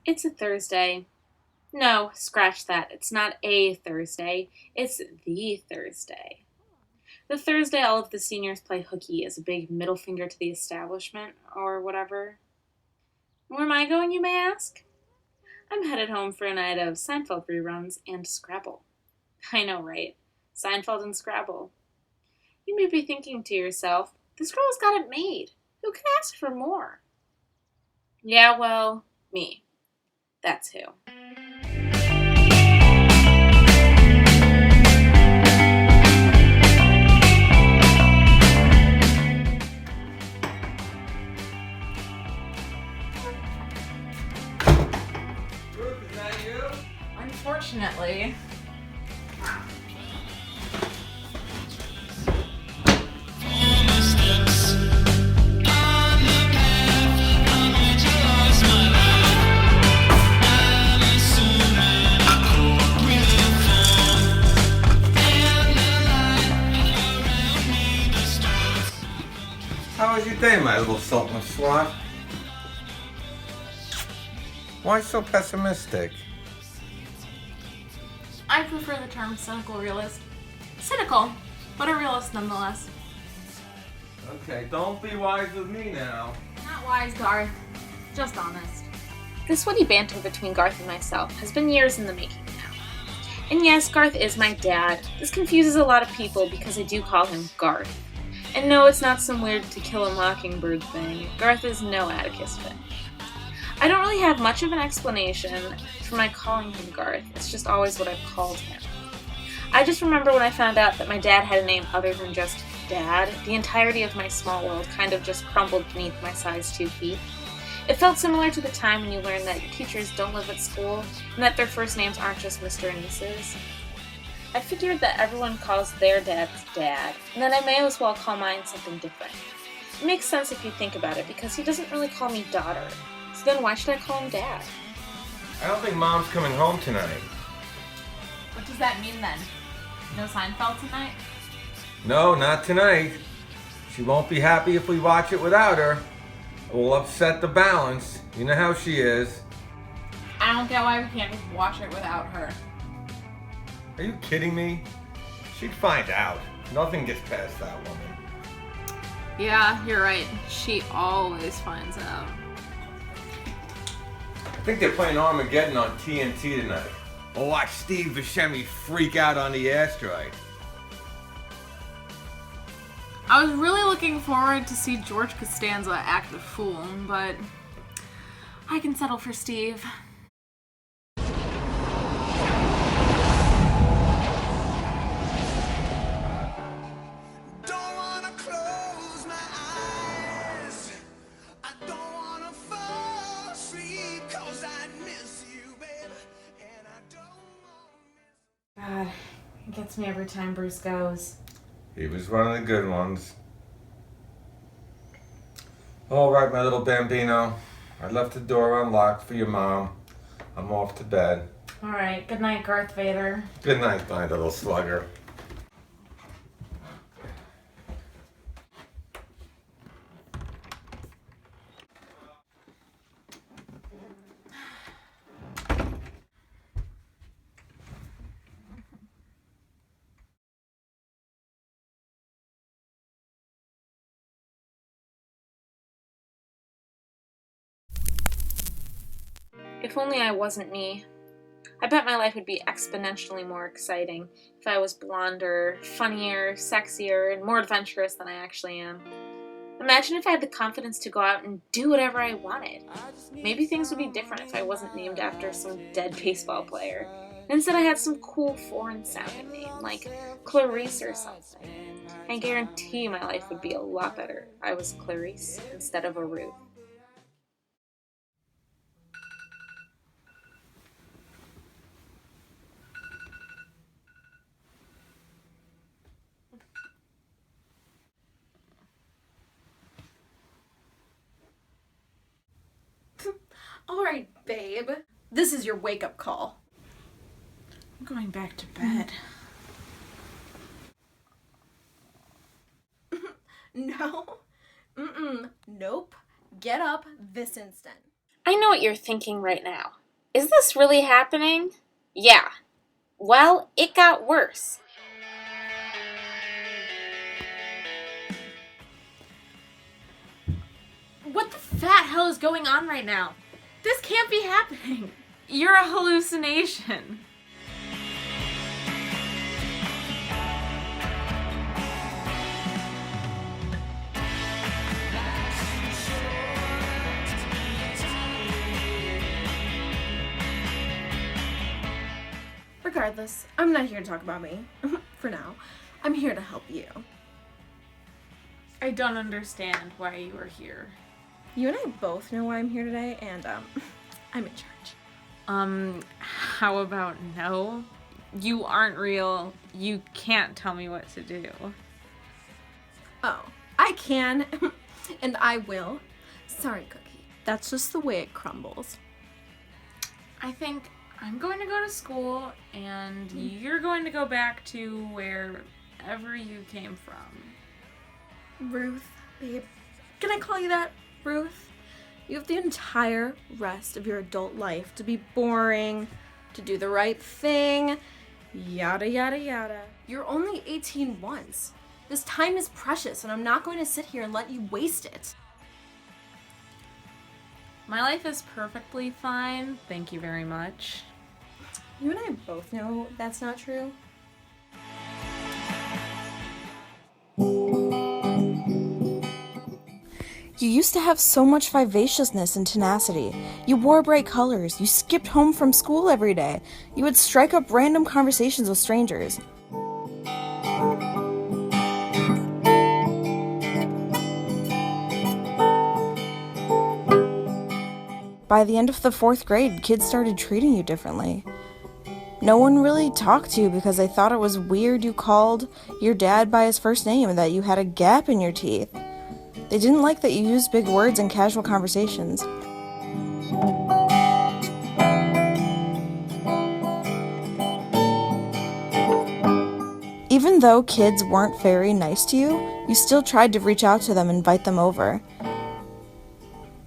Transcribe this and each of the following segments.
It's a Thursday. No, scratch that. It's not a Thursday. It's the Thursday. The Thursday all of the seniors play hooky as a big middle finger to the establishment, or whatever. Where am I going, you may ask? I'm headed home for a night of Seinfeld reruns and Scrabble. I know, right? Seinfeld and Scrabble. You may be thinking to yourself, this girl's got it made. Who can ask for more? Yeah, well, me. That's who. Ruth, is that you? Unfortunately. How was your day, my little salt and swat? Why so pessimistic? I prefer the term cynical realist. Cynical, but a realist nonetheless. Okay, don't be wise with me now. Not wise, Garth. Just honest. This witty banter between Garth and myself has been years in the making now. And yes, Garth is my dad. This confuses a lot of people because I do call him Garth. And no, it's not some weird To Kill a Mockingbird thing. Garth is no Atticus Finch. I don't really have much of an explanation for my calling him Garth. It's just always what I've called him. I just remember when I found out that my dad had a name other than just Dad, the entirety of my small world kind of just crumbled beneath my size 2 feet. It felt similar to the time when you learn that your teachers don't live at school and that their first names aren't just Mr. and Mrs. I figured that everyone calls their dads Dad, and that I may as well call mine something different. It makes sense if you think about it, because he doesn't really call me daughter. So then why should I call him Dad? I don't think Mom's coming home tonight. What does that mean then? No Seinfeld tonight? No, not tonight. She won't be happy if we watch it without her. It will upset the balance. You know how she is. I don't get why we can't just watch it without her. Are you kidding me? She'd find out. Nothing gets past that woman. Yeah, you're right. She always finds out. I think they're playing Armageddon on TNT tonight. I'll watch Steve Buscemi freak out on the asteroid. I was really looking forward to see George Costanza act the fool, but I can settle for Steve. Don't wanna close my eyes. I don't wanna fall asleep 'cause I miss you, babe. And I don't wanna miss. God, it gets me every time Bruce goes. He was one of the good ones. All right, my little Bambino. I left the door unlocked for your mom. I'm off to bed. Alright, good night, Garth Vader. Good night, my little slugger. If only I wasn't me. I bet my life would be exponentially more exciting if I was blonder, funnier, sexier, and more adventurous than I actually am. Imagine if I had the confidence to go out and do whatever I wanted. Maybe things would be different if I wasn't named after some dead baseball player. Instead, I had some cool foreign-sounding name, like Clarice or something. I guarantee my life would be a lot better if I was Clarice instead of a Ruth. Alright, babe. This is your wake-up call. I'm going back to bed. No. Nope. Get up this instant. I know what you're thinking right now. Is this really happening? Yeah. Well, it got worse. What the fat hell is going on right now? This can't be happening. You're a hallucination. Regardless, I'm not here to talk about me. For now. I'm here to help you. I don't understand why you are here. You and I both know why I'm here today, and, I'm in charge. How about no? You aren't real. You can't tell me what to do. Oh, I can, and I will. Sorry, Cookie. That's just the way it crumbles. I think I'm going to go to school, and you're going to go back to wherever you came from. Ruth, babe. Can I call you that, Ruth? You have the entire rest of your adult life to be boring, to do the right thing, yada yada yada. You're only 18 once. This time is precious, and I'm not going to sit here and let you waste it. My life is perfectly fine, thank you very much. You and I both know that's not true. You used to have so much vivaciousness and tenacity. You wore bright colors. You skipped home from school every day. You would strike up random conversations with strangers. By the end of the 4th grade, kids started treating you differently. No one really talked to you because they thought it was weird you called your dad by his first name and that you had a gap in your teeth. They didn't like that you used big words in casual conversations. Even though kids weren't very nice to you, you still tried to reach out to them and invite them over.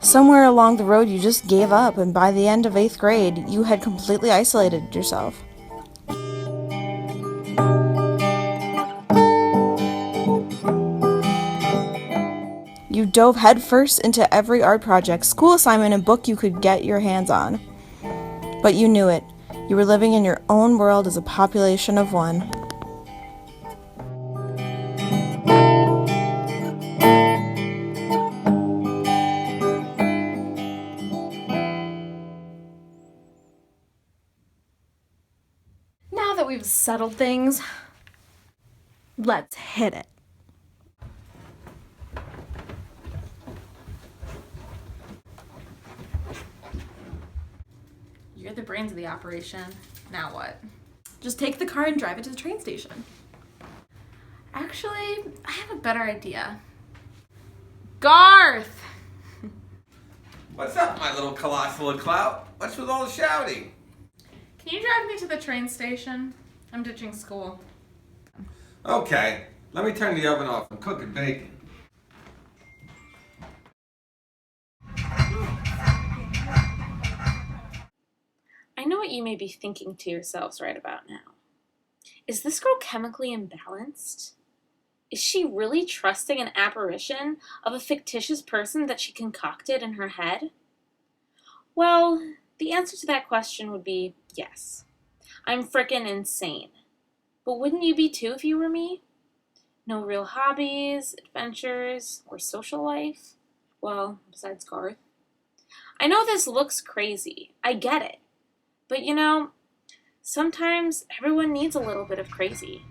Somewhere along the road you just gave up, and by the end of 8th grade, you had completely isolated yourself. You dove headfirst into every art project, school assignment, and book you could get your hands on. But you knew it. You were living in your own world as a population of one. Now that we've settled things, let's hit it. You're the brains of the operation. Now what? Just take the car and drive it to the train station. Actually, I have a better idea. Garth! What's up, my little colossal of clout? What's with all the shouting? Can you drive me to the train station? I'm ditching school. Okay, let me turn the oven off and cook and bacon. I know what you may be thinking to yourselves right about now. Is this girl chemically imbalanced? Is she really trusting an apparition of a fictitious person that she concocted in her head? Well, the answer to that question would be yes. I'm frickin' insane. But wouldn't you be too if you were me? No real hobbies, adventures, or social life? Well, besides Garth. I know this looks crazy. I get it. But you know, sometimes everyone needs a little bit of crazy.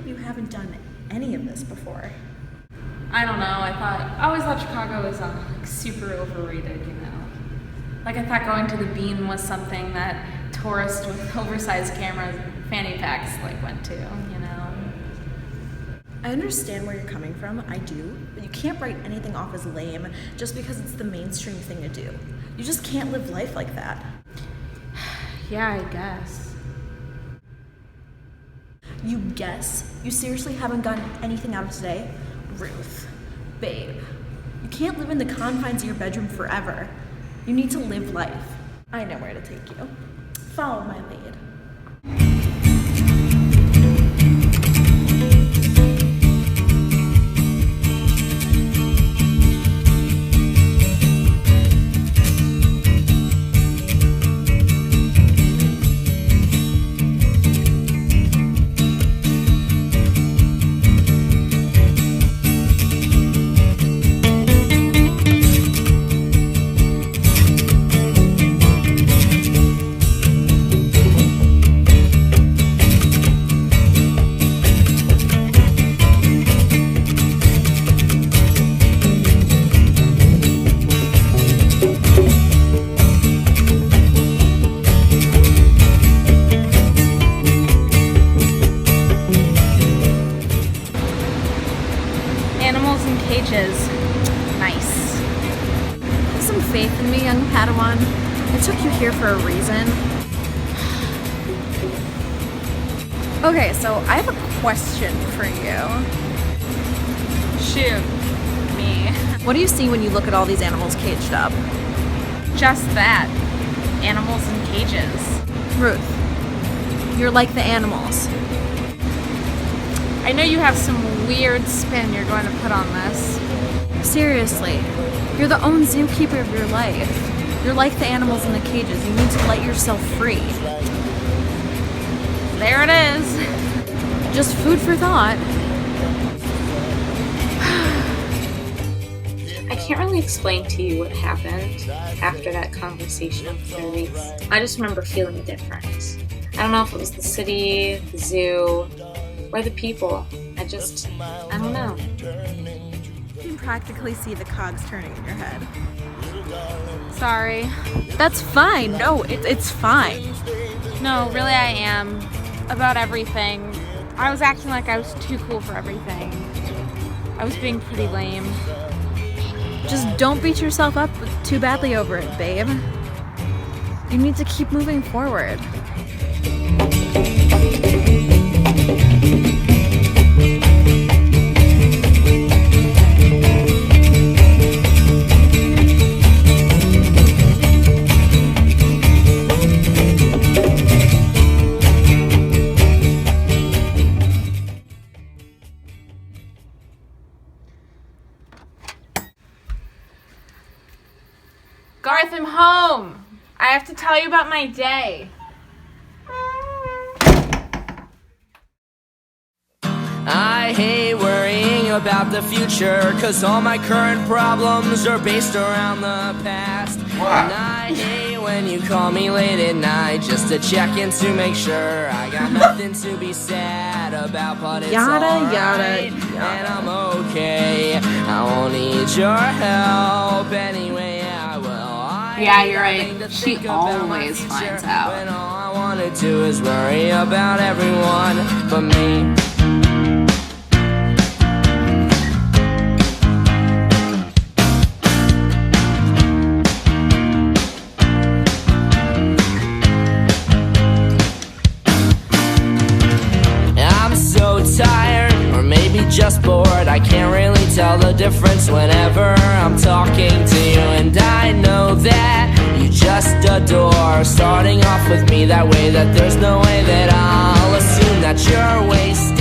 believe you haven't done any of this before. I don't know. I always thought Chicago was like super overrated, you know. Like I thought going to the Bean was something that tourists with oversized cameras and fanny packs like went to, you know. I understand where you're coming from, I do, but you can't write anything off as lame just because it's the mainstream thing to do. You just can't live life like that. Yeah, I guess. You guess? You seriously haven't gotten anything out of today? Ruth, babe, you can't live in the confines of your bedroom forever. You need to live life. I know where to take you. Follow my lead. Animals in cages. Nice. Have some faith in me, young Padawan. I took you here for a reason. Okay, so I have a question for you. Shoot. Me. What do you see when you look at all these animals caged up? Just that. Animals in cages. Ruth, you're like the animals. I know you have some weird spin you're going to put on this. Seriously, you're the own zookeeper of your life. You're like the animals in the cages. You need to let yourself free. There it is. Just food for thought. I can't really explain to you what happened after that conversation with Clarice. I just remember feeling different. I don't know if it was the city, the zoo, or the people. I don't know. You can practically see the cogs turning in your head. Sorry. That's fine. No, it's fine. No, really I am. About everything. I was acting like I was too cool for everything. I was being pretty lame. Just don't beat yourself up too badly over it, babe. You need to keep moving forward. Garth, I'm home. I have to tell you about my day. I hate worrying about the future, 'cause all my current problems are based around the past. And I hate when you call me late at night just to check in to make sure I got nothing to be sad about, but it's Yada, alright, yada, and I'm okay. I won't need your help anyway, I will. Yeah, you're right. She always finds out. When all I wanna do is worry about everyone but me. I'm so tired, or maybe just bored. I can't really tell the difference whenever I'm talking to you. And I know that you just adore starting off with me that way, that there's no way that I'll assume that you're wasting